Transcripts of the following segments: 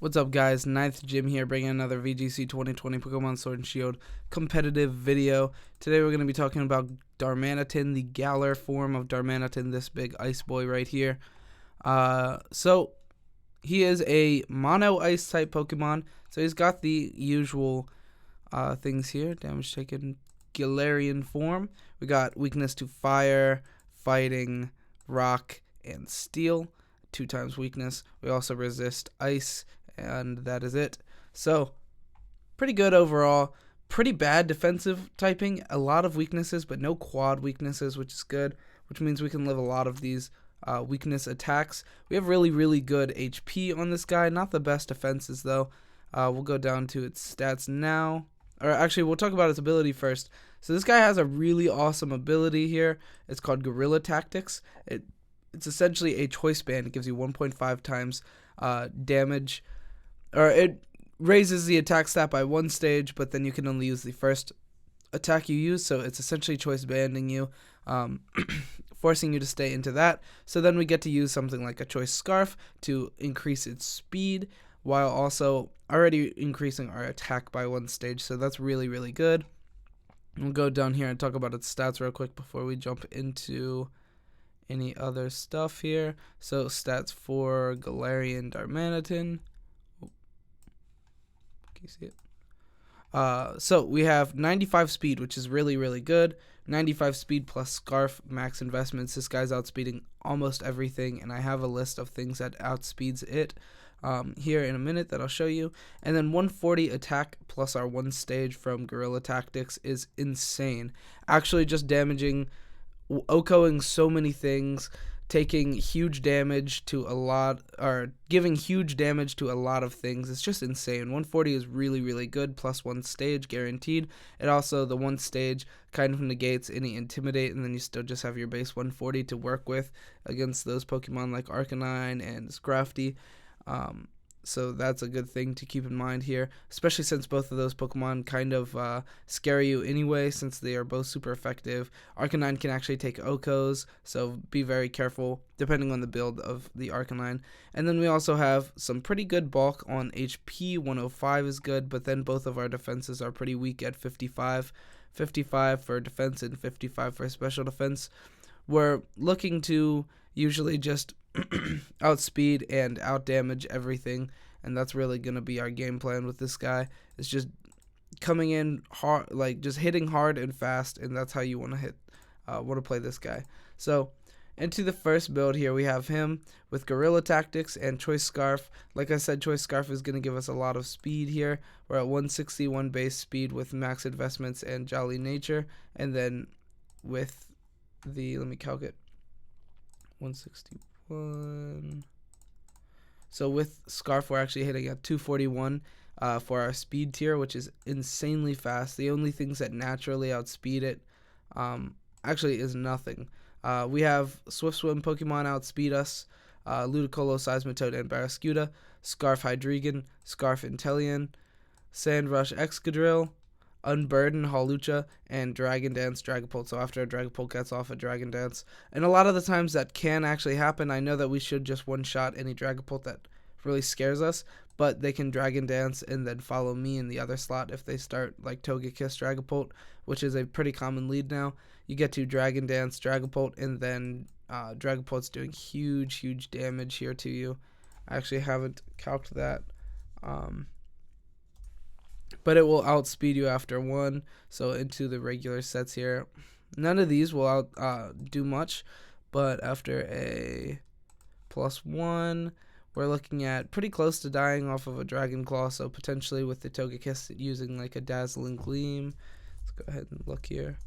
What's up, guys? Ninth Jim here, bringing another VGC 2020 Pokemon Sword and Shield competitive video. Today we're going to be talking about Darmanitan, the Galar form of Darmanitan, this big ice boy right here. So he is a mono ice type Pokemon, so he's got the usual things here. Damage taken, Galarian form. We got weakness to fire, fighting, rock, and steel. 2 times weakness. We also resist ice, and that is it. So pretty good overall. Pretty bad defensive typing. A lot of weaknesses, but no quad weaknesses, which is good, which means we can live a lot of these weakness attacks. We have really good HP on this guy. Not the best defenses, though. We'll go down to its stats now. Or actually, we'll talk about its ability first. So this guy has a really awesome ability here. It's called Guerrilla Tactics. It's essentially a choice band. It gives you 1.5 times damage, or it raises the attack stat by 1 stage, but then you can only use the first attack you use, so it's essentially choice banding you, forcing you to stay into that. So then we get to use something like a choice scarf to increase its speed, while also already increasing our attack by 1 stage, so that's really good. We'll go down here and talk about its stats real quick before we jump into any other stuff here. So stats for Galarian Darmanitan. Can you see it? So we have 95 speed, which is really good. 95 speed plus scarf, max investments. This guy's outspeeding almost everything, and I have a list of things that outspeeds it here in a minute that I'll show you. And then 140 attack plus our 1 stage from Guerrilla Tactics is insane. Actually just damaging, OHKOing so many things, taking huge damage to a lot, or giving huge damage to a lot of things. It's just insane. 140 is really good, plus 1 stage guaranteed. It also, the 1 stage kind of negates any intimidate, and then you still just have your base 140 to work with against those Pokemon like Arcanine and Scrafty. So that's a good thing to keep in mind here, especially since both of those Pokemon kind of scare you anyway, since they are both super effective. Arcanine can actually take OHKOs, so be very careful depending on the build of the Arcanine. And then we also have some pretty good bulk on HP. 105 is good, but then both of our defenses are pretty weak at 55. 55 for defense and 55 for special defense. We're looking to usually just outspeed and outdamage everything, and that's really going to be our game plan with this guy. It's just coming in hard, like just hitting hard and fast, and that's how you want to play this guy. So into the first build here, we have him with Guerrilla Tactics and Choice Scarf. Like I said, Choice Scarf is going to give us a lot of speed here. We're at 161 base speed with max investments and Jolly Nature, and then with the, let me calculate, 161. So with Scarf, we're actually hitting at 241 for our speed tier, which is insanely fast. The only things that naturally outspeed it actually is nothing. We have Swift Swim Pokemon outspeed us, Ludicolo, Seismitoad, and Barraskewda, Scarf Hydreigon, Scarf Inteleon, Sandrush Excadrill, Unburden, Hawlucha, and Dragon Dance Dragapult. So after a Dragapult gets off a Dragon Dance. And a lot of the times that can actually happen. I know that we should just one-shot any Dragapult that really scares us, but they can Dragon Dance and then follow me in the other slot if they start like Togekiss Dragapult, which is a pretty common lead now. You get to Dragon Dance Dragapult, and then Dragapult's doing huge damage here to you. I actually haven't calculated that. But it will outspeed you after 1. So into the regular sets here, none of these will do much, but after a +1, we're looking at pretty close to dying off of a Dragon Claw. So potentially with the Togekiss using like a Dazzling Gleam. Let's go ahead and look here.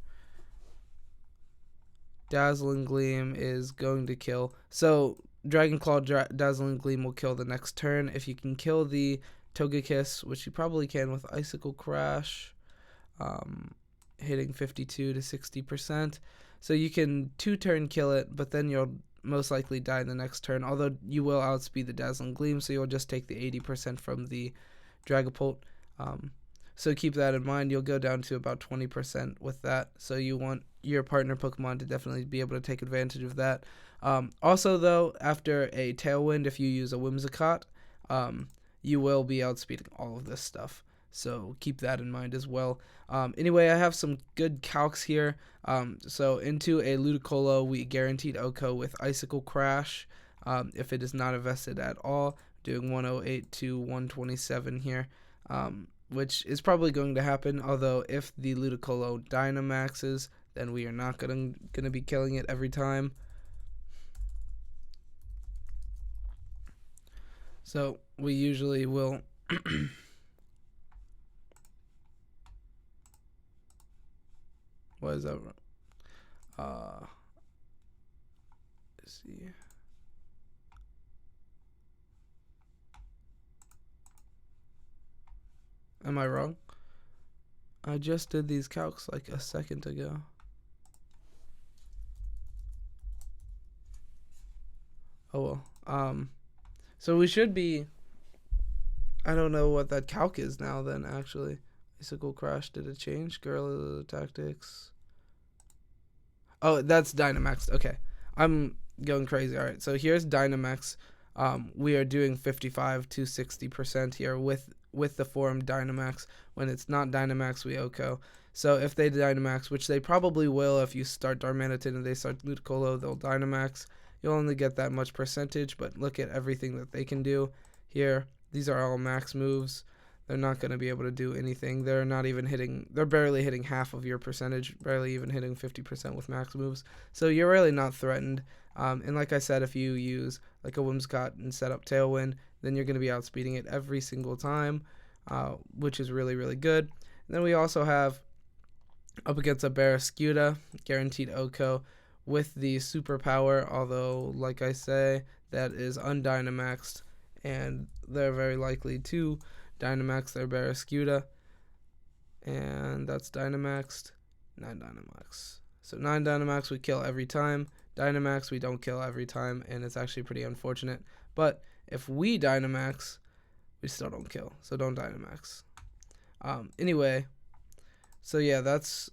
Dazzling Gleam is going to kill. So Dragon Claw, Dazzling Gleam will kill the next turn. If you can kill the Togekiss, which you probably can with Icicle Crash, hitting 52 to 60%. So you can 2-turn kill it, but then you'll most likely die in the next turn, although you will outspeed the Dazzling Gleam, so you'll just take the 80% from the Dragapult. So keep that in mind. You'll go down to about 20% with that, so you want your partner Pokemon to definitely be able to take advantage of that. Also, though, after a Tailwind, if you use a Whimsicott, you will be outspeeding all of this stuff. So keep that in mind as well. Anyway, I have some good calcs here. So into a Ludicolo, we guaranteed OHKO with Icicle Crash. If it is not invested at all, doing 108 to 127 here, which is probably going to happen. Although if the Ludicolo Dynamaxes, then we are not gonna be killing it every time. So we usually will what is that? Let's see. Am I wrong? I just did these calcs like a second ago. Oh well. So we should be. I don't know what that calc is now. Then actually, Icicle Crash, did it change? Guerrilla Tactics. Oh, that's Dynamax. Okay, I'm going crazy. All right, so here's Dynamax. We are doing 55 to 60% here with the form Dynamax. When it's not Dynamax, we OHKO. So if they Dynamax, which they probably will, if you start Darmanitan and they start Ludicolo, they'll Dynamax. You'll only get that much percentage, but look at everything that they can do here. These are all max moves. They're not going to be able to do anything. They're not even hitting. They're barely hitting half of your percentage, barely even hitting 50% with max moves. So you're really not threatened. And like I said, if you use like a Whimsicott and set up Tailwind, then you're going to be outspeeding it every single time, which is really, really good. And then we also have up against a Barraskewda, guaranteed OHKO with the superpower, although, like I say, that is undynamaxed, and they're very likely to Dynamax their Barraskewda, and that's Dynamaxed, 9 Dynamax. So 9 Dynamax we kill every time, Dynamax we don't kill every time, and it's actually pretty unfortunate. But if we Dynamax, we still don't kill, so don't Dynamax. Anyway, so yeah, that's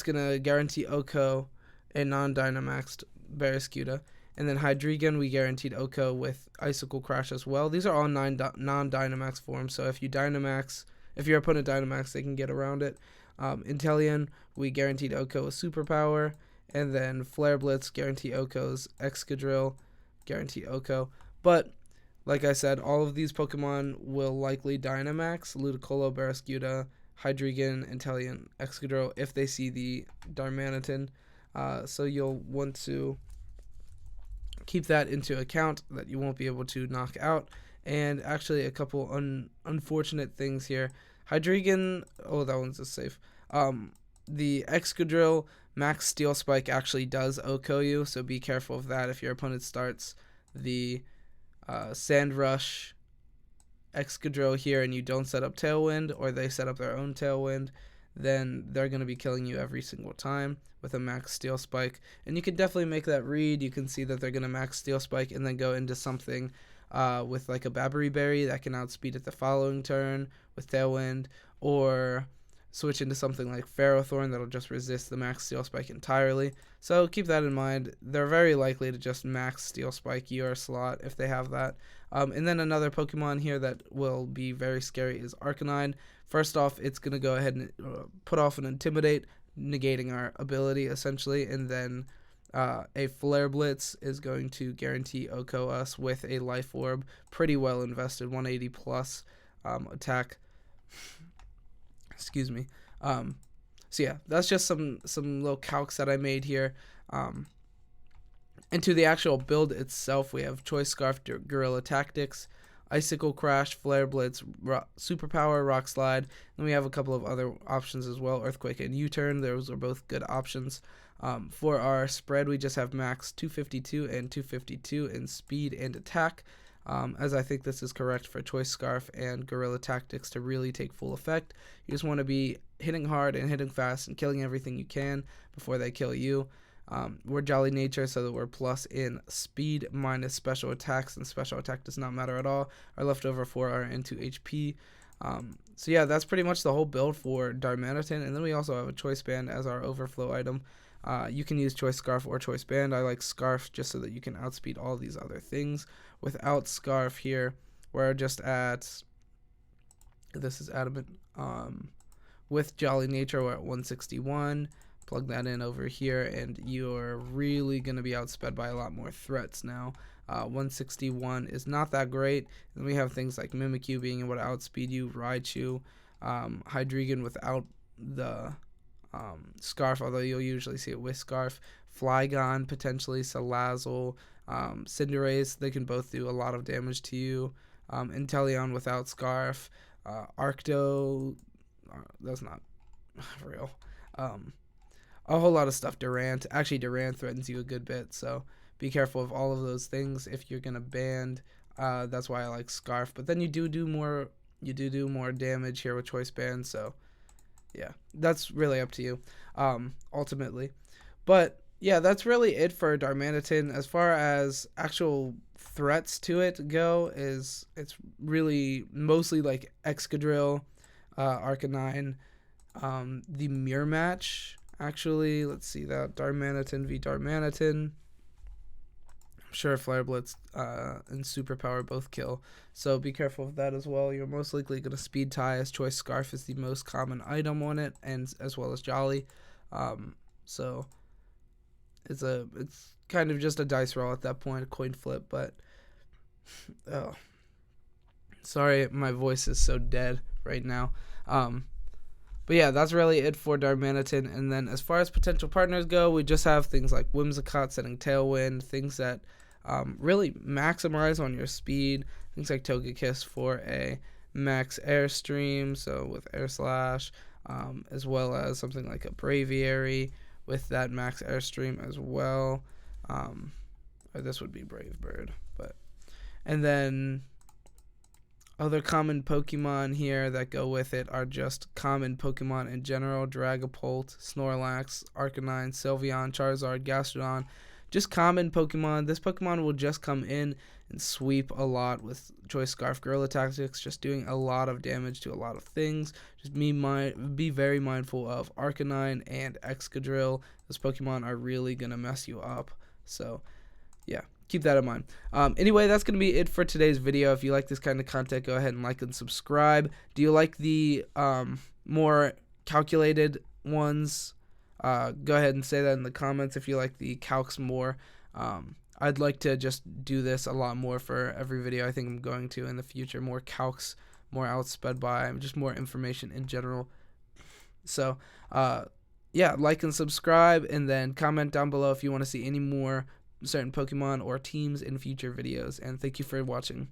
gonna guarantee OHKO a non-Dynamaxed Barraskewda. And then Hydreigon, we guaranteed OHKO with Icicle Crash as well. These are all non-Dynamax forms, so if you Dynamax, if your opponent Dynamax, they can get around it. Inteleon, we guaranteed OHKO with Superpower. And then Flare Blitz, guarantee OHKO's Excadrill, guarantee OHKO. But, like I said, all of these Pokemon will likely Dynamax, Ludicolo, Barraskewda, Hydreigon, Inteleon, Excadrill, if they see the Darmanitan. So you'll want to keep that into account, that you won't be able to knock out. And actually a couple unfortunate things here. Hydreigon, oh, that one's just safe. The Excadrill Max Steel Spike actually does OHKO you, so be careful of that. If your opponent starts the Sand Rush Excadrill here and you don't set up Tailwind, or they set up their own Tailwind, then they're going to be killing you every single time with a max Steel Spike. And you can definitely make that read. You can see that they're going to max Steel Spike and then go into something with like a Babbery Berry that can outspeed it the following turn with Tailwind, or switch into something like Ferrothorn that'll just resist the max Steel Spike entirely. So keep that in mind. They're very likely to just max Steel Spike your slot if they have that. And then another Pokemon here that will be very scary is Arcanine. First off, it's going to go ahead and put off an Intimidate, negating our ability essentially, and then a Flare Blitz is going to guarantee OHKO us with a Life Orb. Pretty well invested, 180 plus attack. Excuse me. So yeah, that's just some little calcs that I made here. Into the actual build itself, we have Choice Scarf, Guerrilla Tactics, Icicle Crash, Flare Blitz, Superpower, Rock Slide, and we have a couple of other options as well, Earthquake and U-Turn. Those are both good options. For our spread, we just have max 252 and 252 in speed and attack, as I think this is correct for Choice Scarf and Guerrilla Tactics to really take full effect. You just want to be hitting hard and hitting fast and killing everything you can before they kill you. We're Jolly Nature, so that we're plus in speed minus special attacks, and special attack does not matter at all. Our leftover 4 are into HP. So yeah, that's pretty much the whole build for Darmanitan, and then we also have a Choice Band as our overflow item. You can use Choice Scarf or Choice Band. I like Scarf just so that you can outspeed all these other things. Without Scarf here, We're just at, this is adamant, with Jolly Nature, we're at 161. Plug that in over here, and you're really going to be outsped by a lot more threats now. 161 is not that great. And we have things like Mimikyu being able to outspeed you, Raichu, Hydreigon without the Scarf, although you'll usually see it with Scarf, Flygon, potentially Salazzle, Cinderace, they can both do a lot of damage to you. Inteleon without Scarf, Arcto, that's not real. A whole lot of stuff. Durant, actually Durant threatens you a good bit, so be careful of all of those things if you're gonna band. That's why I like Scarf, but then you do more damage here with Choice Band, so yeah, that's really up to you, ultimately. But yeah, that's really it for Darmanitan. As far as actual threats to it go, it's really mostly like Excadrill, Arcanine, the mirror match. Actually, let's see that Darmanitan v Darmanitan. I'm sure Flare Blitz and Superpower both kill, so be careful of that as well. You're most likely going to speed tie, as Choice Scarf is the most common item on it, and as well as Jolly. So it's kind of just a dice roll at that point, a coin flip. But oh, sorry, my voice is so dead right now. But yeah, that's really it for Darmanitan. And then as far as potential partners go, we just have things like Whimsicott setting Tailwind, things that really maximize on your speed, things like Togekiss for a max Airstream, so with Air Slash, as well as something like a Braviary with that max Airstream as well. Or this would be Brave Bird. And then other common Pokemon here that go with it are just common Pokemon in general: Dragapult, Snorlax, Arcanine, Sylveon, Charizard, Gastrodon. Just common Pokemon. This Pokemon will just come in and sweep a lot with Choice Scarf Gorilla Tactics, just doing a lot of damage to a lot of things. Just be very mindful of Arcanine and Excadrill. Those Pokemon are really going to mess you up. So, yeah. Keep that in mind. Anyway, that's going to be it for today's video. If you like this kind of content, go ahead and like and subscribe. Do you like the more calculated ones? Go ahead and say that in the comments if you like the calcs more. I'd like to just do this a lot more for every video. I think I'm going to in the future. More calcs, more outsped by, just more information in general. So, yeah, like and subscribe, and then comment down below if you want to see any more certain Pokemon or teams in future videos. And thank you for watching.